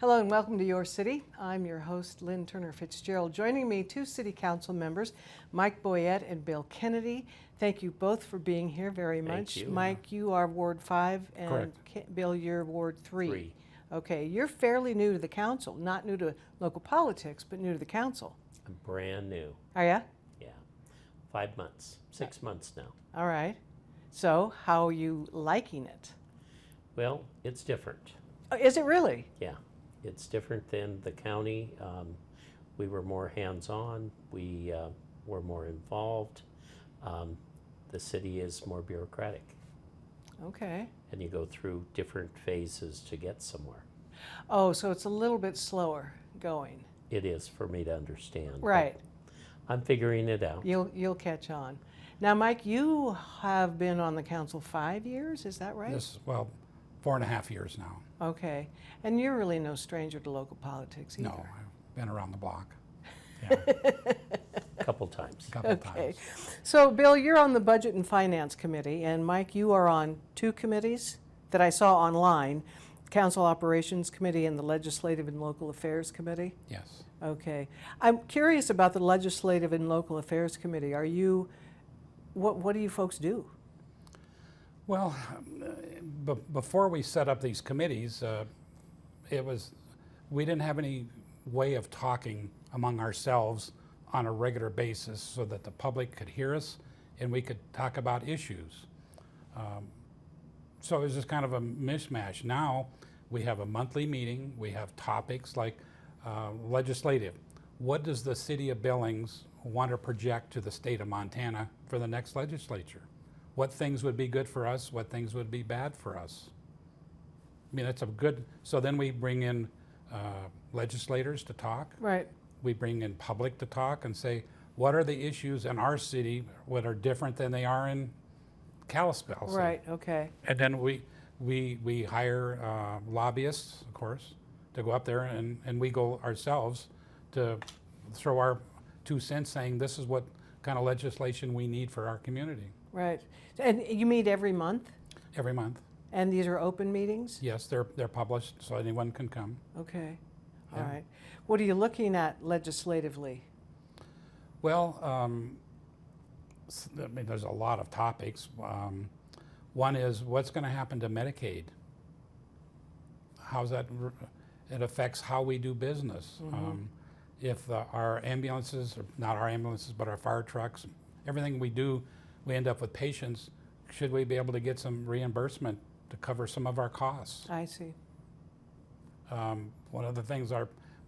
Hello and welcome to Your City. I'm your host, Lynn Turner Fitzgerald. Joining me, two City Council members, Mike Boyett and Bill Kennedy. Thank you both for being here very much. Thank you. Mike, you are Ward 5 and Bill, you're Ward 3. Okay, you're fairly new to the council, not new to local politics, but new to the council. I'm brand new. Are ya? Yeah. 5 months, 6 months now. All right. So, how are you liking it? Well, it's different. Oh, is it really? Yeah. It's different than the county. We were more hands-on. We were more involved. The city is more bureaucratic. Okay. And you go through different phases to get somewhere. Oh, so it's a little bit slower going. It is for me to understand. Right. I'm figuring it out. You'll catch on. Now, Mike, you have been on the council 5 years, is that right? Yes, well, 4.5 years now. Okay. And you're really no stranger to local politics either. No, I've been around the block. Yeah, A couple times. a couple Okay. times. So, Bill, you're on the Budget and Finance Committee, and Mike, you are on two committees that I saw online, Council Operations Committee and the Legislative and Local Affairs Committee. Yes. Okay. I'm curious about the Legislative and Local Affairs Committee. What do you folks do? Well, before we set up these committees, we didn't have any way of talking among ourselves on a regular basis so that the public could hear us and we could talk about issues. So it was just kind of a mishmash. Now we have a monthly meeting, we have topics like legislative. What does the city of Billings want to project to the state of Montana for the next legislature? What things would be good for us? What things would be bad for us? I mean, that's a good, so then we bring in legislators to talk. Right. We bring in public to talk and say, what are the issues in our city that are different than they are in Kalispell? Right, okay. And then we hire lobbyists, of course, to go up there and we go ourselves to throw our 2 cents saying this is what kind of legislation we need for our community. Right. And you meet every month? Every month. And these are open meetings? Yes, they're published so anyone can come. Okay. Yeah. All right. What are you looking at legislatively? Well, I mean, there's a lot of topics. One is what's going to happen to Medicaid? How's that? It affects how we do business. Mm-hmm. If our ambulances, or not our ambulances, but our fire trucks, everything we do, we end up with patients. Should we be able to get some reimbursement to cover some of our costs? I see. One of the things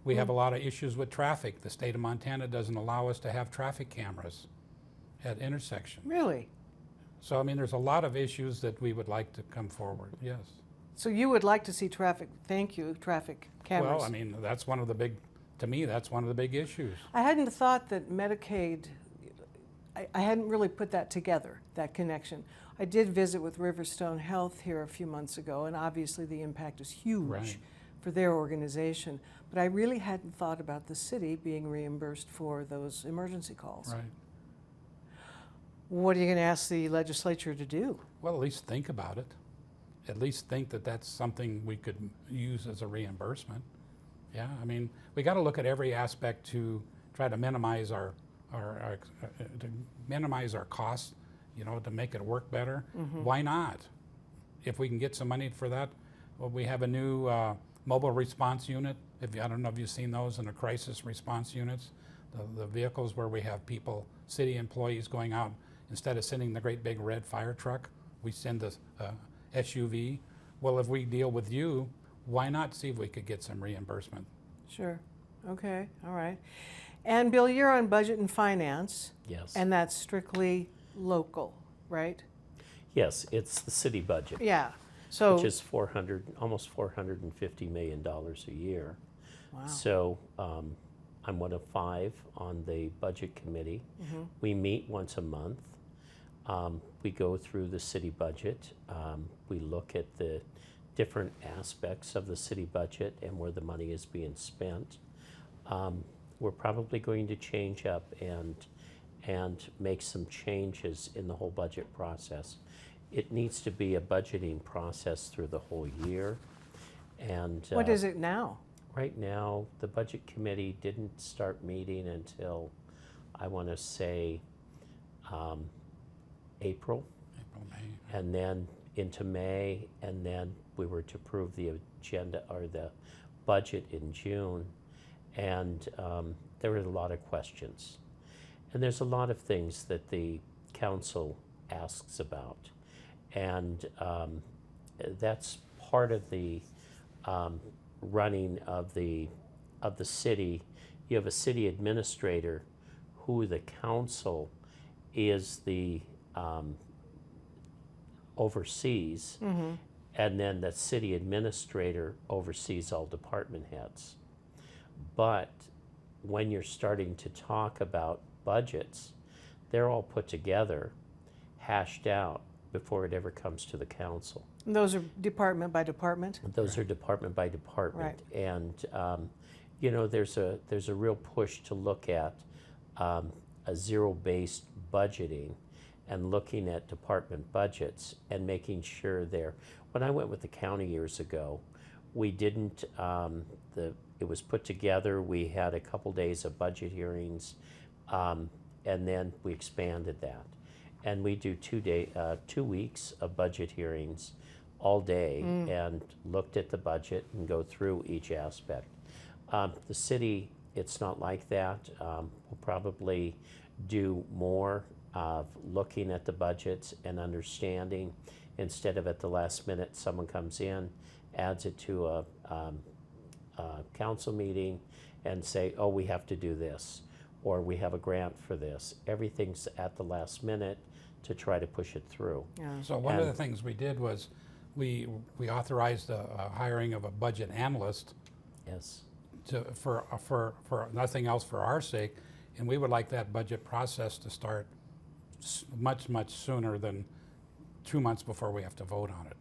we have a lot of issues with traffic. The state of Montana doesn't allow us to have traffic cameras at intersections. Really? So, I mean, there's a lot of issues that we would like to come forward, yes. So you would like to see traffic cameras? Well, I mean, that's one of the big, to me, that's one of the big issues. I hadn't thought that Medicaid, I hadn't really put that together, that connection. I did visit with Riverstone Health here a few months ago, and obviously the impact is huge Right. for their organization. But I really hadn't thought about the city being reimbursed for those emergency calls. Right. What are you going to ask the legislature to do? Well, at least think about it. At least think that that's something we could use as a reimbursement. Yeah, I mean, we got to look at every aspect to try to minimize our costs, you know, to make it work better. Mm-hmm. Why not? If we can get some money for that, well, we have a new mobile response unit. I don't know if you've seen those in the crisis response units, the vehicles where we have people, city employees going out, instead of sending the great big red fire truck, we send the SUV. Well, if we deal with you, why not see if we could get some reimbursement? Sure. Okay. All right. And Bill, you're on Budget and Finance. Yes. And that's strictly local, right? Yes, it's the city budget, Yeah. So. which is almost $450 million a year. Wow. So I'm one of 5 on the budget committee. Mm-hmm. We meet once a month. We go through the city budget. We look at the different aspects of the city budget and where the money is being spent. We're probably going to change up and make some changes in the whole budget process. It needs to be a budgeting process through the whole year. And What is it now? Right now, the budget committee didn't start meeting until, I want to say, April, April, May. and then into May, and then we were to approve the agenda or the budget in June, and there were a lot of questions. And there's a lot of things that the council asks about, and that's part of the running of the city. You have a city administrator who the council is the oversees, and then the city administrator oversees all department heads. But when you're starting to talk about budgets, they're all put together, hashed out before it ever comes to the council. And those are department by department? Those are department by department. Right. And you know, there's a real push to look at a zero-based budgeting and looking at department budgets and making sure they're. When I went with the county years ago, we didn't, it was put together, we had a couple days of budget hearings, and then we expanded that. And we do 2 weeks of budget hearings all day and looked at the budget and go through each aspect. The city, it's not like that. We'll probably do more of looking at the budgets and understanding instead of at the last minute someone comes in, adds it to a council meeting and say, oh, we have to do this, or we have a grant for this. Everything's at the last minute to try to push it through. Yeah. So one of the things we did was we authorized a hiring of a budget analyst Yes. for nothing else for our sake, and we would like that budget process to start much sooner than 2 months before we have to vote on it.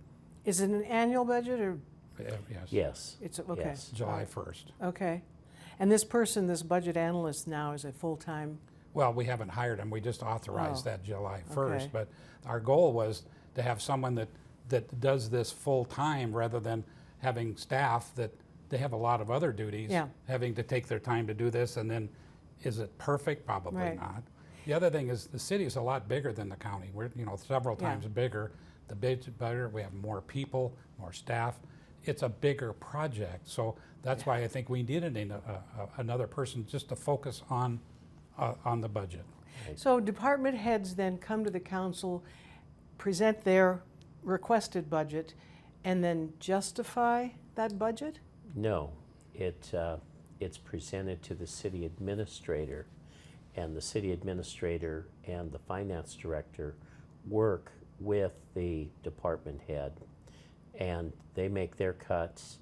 Is it an annual budget or Yes. Yes. it's, okay. Yes. July 1st. Okay. And this person, this budget analyst now is a full-time, Well, we haven't hired him. We just authorized Oh, that July 1st. okay. But our goal was to have someone that does this full time rather than having staff that they have a lot of other duties, Yeah. having to take their time to do this. And then, is it perfect? Probably Right. not. The other thing is the city is a lot bigger than the county. We're several Yeah. times bigger. The budget's better. We have more people, more staff. It's a bigger project. So that's why I think we needed another person just to focus on the budget. so department heads then come to the council, present their requested budget, and then justify that budget? No, it's presented to the city administrator, and the city administrator and the finance director work with the department head, and they make their cuts.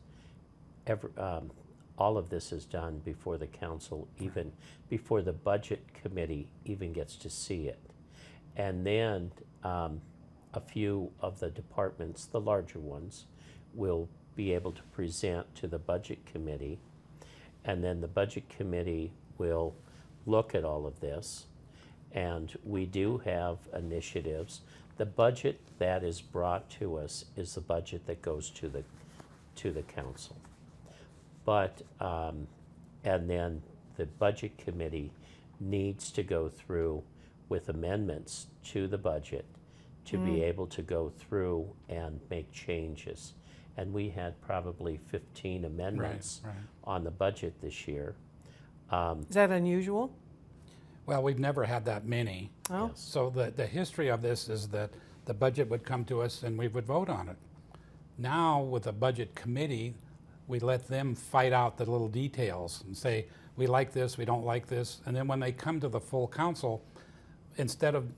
All of this is done before the council, even before the budget committee even gets to see it. And then a few of the departments, the larger ones, will be able to present to the budget committee, and then the budget committee will look at all of this. And we do have initiatives. The budget that is brought to us is the budget that goes to the council. But, and then the budget committee needs to go through with amendments to the budget to be able to go through and make changes. And we had probably 15 amendments Right. on the budget this year. Is that unusual? Well, we've never had that many. Oh, Yes. So the history of this is that the budget would come to us and we would vote on it. Now with the budget committee, we let them fight out the little details and say, we like this, we don't like this. And then when they come to the full council, instead of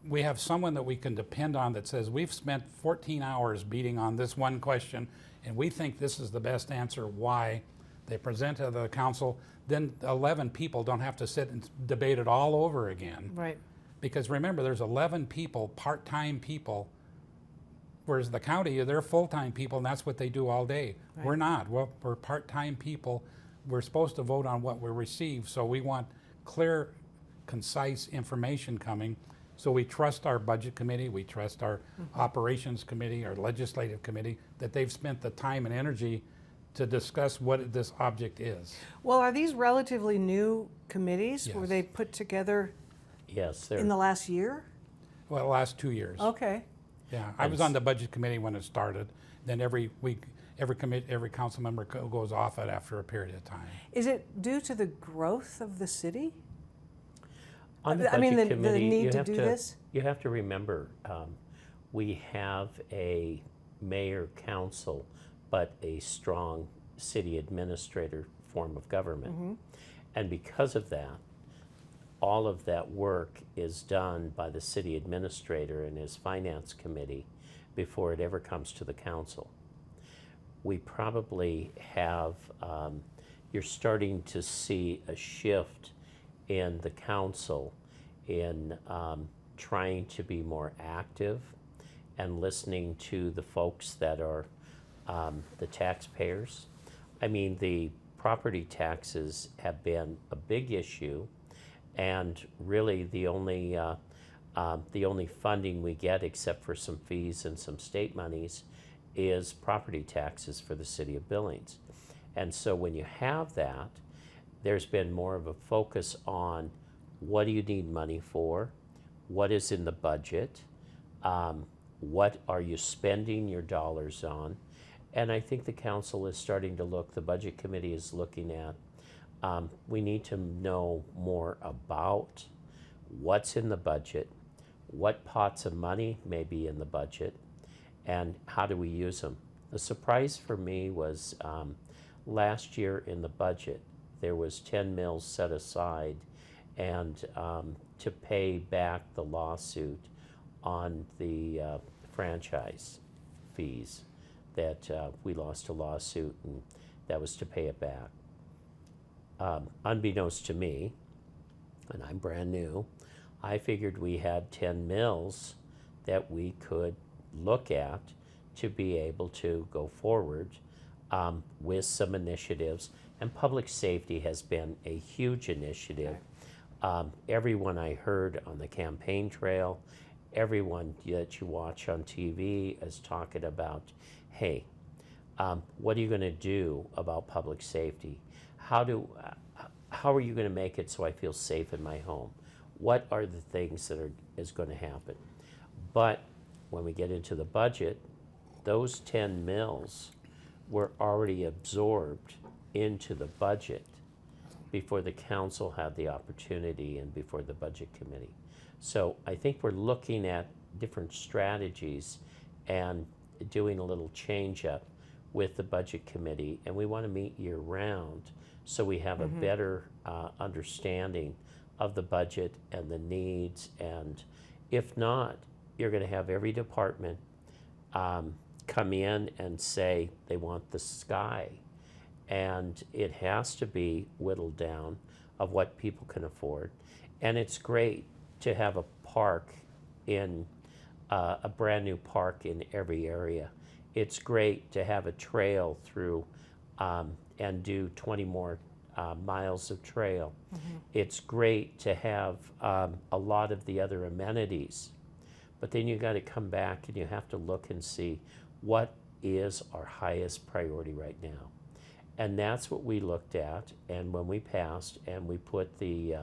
we have someone that we can depend on that says, we've spent 14 hours beating on this one question and we think this is the best answer, why? They present to the council, then 11 people don't have to sit and debate it all over again. right. Because remember, there's 11 people, part-time people, whereas the county, they're full-time people, and that's what they do all day. Right. We're not. We're part-time people. We're supposed to vote on what we receive, so we want clear, concise information coming. So we trust our budget committee, we trust our operations committee, our legislative committee, that they've spent the time and energy to discuss what this object is. Well, are these relatively new committees? Were Yes. they put together Yes, in the last year? Well, the last 2 years. Okay. Yeah, I was on the budget committee when it started. Then every week, every council member goes off it after a period of time. Is it due to the growth of the city? On the I mean, budget the committee, need you to have do to, this? you have to remember, we have a mayor council, but a strong city administrator form of government. Mm-hmm. And because of that, all of that work is done by the city administrator and his finance committee before it ever comes to the council. We probably have, you're starting to see a shift in the council in trying to be more active and listening to the folks that are the taxpayers. I mean, the property taxes have been a big issue, and really the only funding we get, except for some fees and some state monies, is property taxes for the city of Billings. And so when you have that, there's been more of a focus on what do you need money for, what is in the budget, what are you spending your dollars on. And I think the council is starting to look, the budget committee is looking at, we need to know more about what's in the budget, what pots of money may be in the budget, and how do we use them. The surprise for me was last year in the budget, there was 10 mils set aside and to pay back the lawsuit on the franchise fees that we lost a lawsuit, and that was to pay it back. Unbeknownst to me, and I'm brand new, I figured we had 10 mils that we could look at to be able to go forward with some initiatives. And public safety has been a huge initiative. Everyone I heard on the campaign trail, everyone that you watch on TV is talking about, hey, what are you going to do about public safety? How are you going to make it so I feel safe in my home? What are the things that is going to happen? But when we get into the budget, those 10 mils were already absorbed into the budget before the council had the opportunity and before the budget committee. So I think we're looking at different strategies and doing a little change up with the budget committee, and we want to meet year round so we have a better understanding of the budget and the needs. And if not, you're going to have every department come in and say they want the sky, and it has to be whittled down of what people can afford. And it's great to have a park in a brand new park in every area. It's great to have a trail through and do 20 more miles of trail. It's great to have a lot of the other amenities, but then you got to come back and you have to look and see what is our highest priority right now. And that's what we looked at, and when we passed and we put the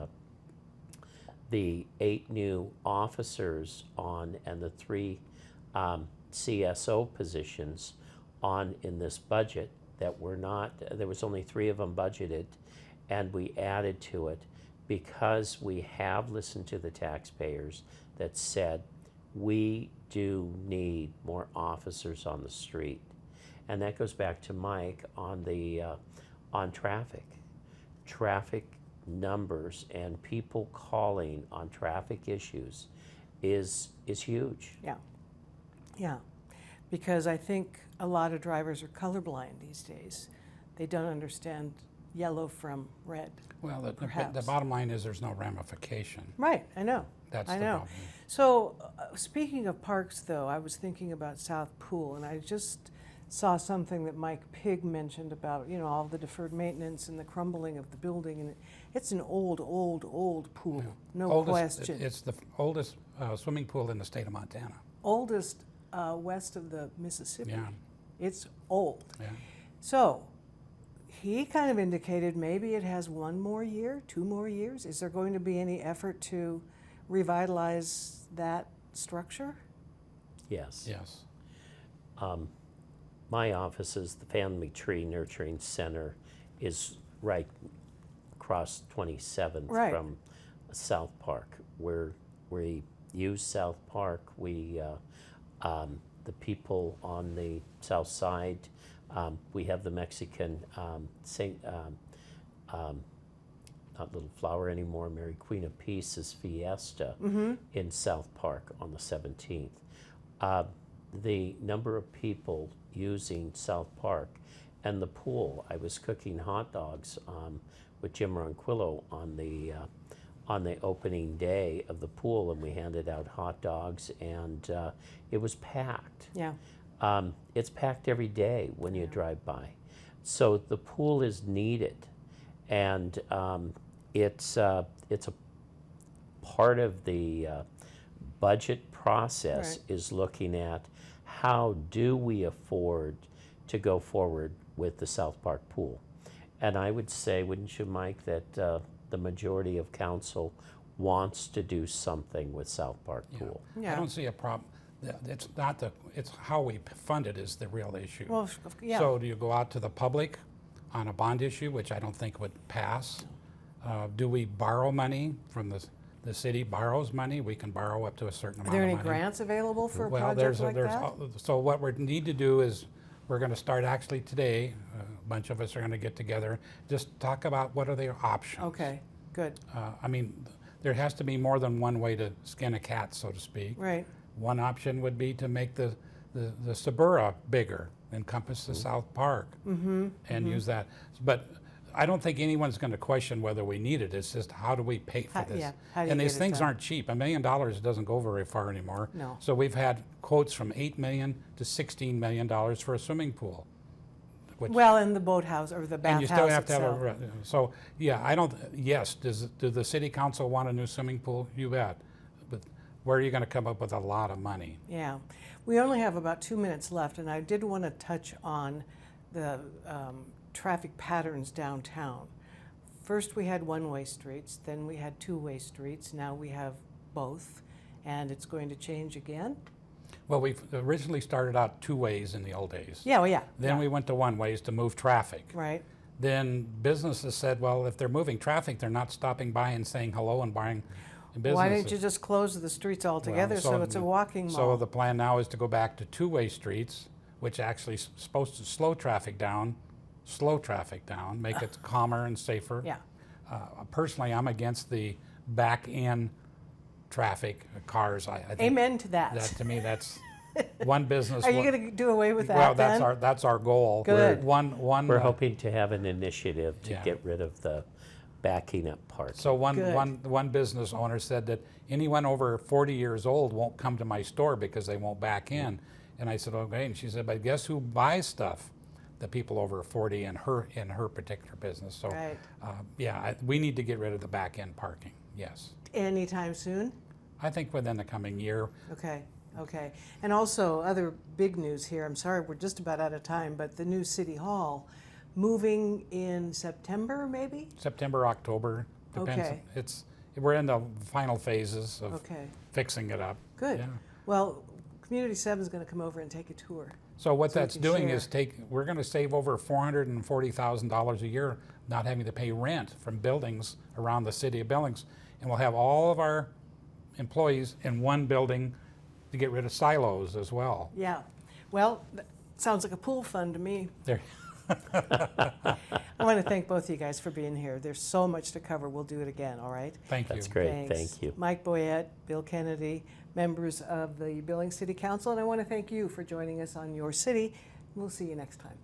8 new officers on and the 3 CSO positions on in this budget that were not, there was only 3 of them budgeted, and we added to it because we have listened to the taxpayers that said we do need more officers on the street. And that goes back to Mike on the on traffic numbers and people calling on traffic issues is huge. Yeah, because I think a lot of drivers are colorblind these days. They don't understand yellow from red. Well, the Perhaps. bottom line is there's no ramification. Right, I know. That's I the know. problem. So, speaking of parks, though, I was thinking about South Pool, and I just saw something that Mike Pigg mentioned about, you know, all the deferred maintenance and the crumbling of the building, and it's an old pool, no question. It's the oldest swimming pool in the state of Montana. Oldest west of the Mississippi. Yeah. It's old. Yeah. So, he kind of indicated maybe it has 1 more year, 2 more years. Is there going to be any effort to revitalize that structure? Yes. Yes. My office is the Family Tree Nurturing Center is right across 27th Right. from South Park. Where we use South Park, the people on the south side, we have the Mexican not Little Flower anymore, Mary Queen of Peace's Fiesta in South Park on the 17th. The number of people using South Park and the pool. I was cooking hot dogs with Jim Ronquillo on the opening day of the pool, and we handed out hot dogs, and it was packed. Yeah. It's packed every day when you drive by. So the pool is needed, and it's a part of the budget process Right. is looking at how do we afford to go forward with the South Park pool. And I would say, wouldn't you, Mike, that the majority of council wants to do something with South Park pool? Yeah. I don't see a problem. It's not it's how we fund it is the real issue. Well, yeah. So do you go out to the public on a bond issue, which I don't think would pass? Do we borrow money from the city borrows money? We can borrow up to a certain Are amount there of any money. grants available for a Well, project like that? so what we need to do is we're going to start actually today. A bunch of us are going to get together, just talk about what are the options. Okay, good. I mean, there has to be more than one way to skin a cat, so to speak. Right. One option would be to make the Suburra bigger, encompass the South Park, and use that. But I don't think anyone's going to question whether we need it. It's just how do we pay for this? Yeah, how do you And these get it things done? aren't cheap. $1 million doesn't go very far anymore. No. So we've had quotes from $8 million to $16 million for a swimming pool. Which, Well, in the boathouse or the bathhouse and you still have to have itself. so yeah, I don't. Yes, do the city council want a new swimming pool? You bet. But where are you going to come up with a lot of money? Yeah. We only have about 2 minutes left, and I did want to touch on the traffic patterns downtown. First we had one-way streets, then we had two-way streets, now we have both, and it's going to change again? Well, we originally started out 2 ways in the old days. Yeah, well, yeah. Then we went to 1 ways to move traffic. Right. Then businesses said, well, if they're moving traffic, they're not stopping by and saying hello and buying businesses. Why didn't you just close the streets altogether Well, so it's a walking mall? So the plan now is to go back to 2-way streets, which actually is supposed to slow traffic down, make it calmer and safer. Yeah. Personally, I'm against the back-end traffic, cars. I think Amen to that. that to me, that's one business. Are you going to do away with that Well, then? that's our goal. Good. We're We're hoping to have an initiative to Yeah. get rid of the backing up part. So Good. one business owner said that anyone over 40 years old won't come to my store because they won't back in. And I said, okay. And she said, but guess who buys stuff? The people over 40 in her particular business. So Right. We need to get rid of the back end parking. Yes, Anytime soon? I think within the coming year. Okay, okay. And also, other big news here, I'm sorry, we're just about out of time, but the new City Hall, moving in September, maybe? September, October, depends. Okay. We're in the final phases of Okay, fixing it up. good. Yeah. Well, Community 7 is going to come over and take a tour. So what So we that's can doing share. is we're going to save over $440,000 a year not having to pay rent from buildings around the city of Billings. And we'll have all of our employees in one building to get rid of silos as well. Yeah, well, that sounds like a pool fund to me. There. I want to thank both of you guys for being here. There's so much to cover. We'll do it again, all right? Thank you. That's great. Thanks. Thank you. Mike Boyett, Bill Kennedy, members of the Billings City Council, and I want to thank you for joining us on Your City. We'll see you next time.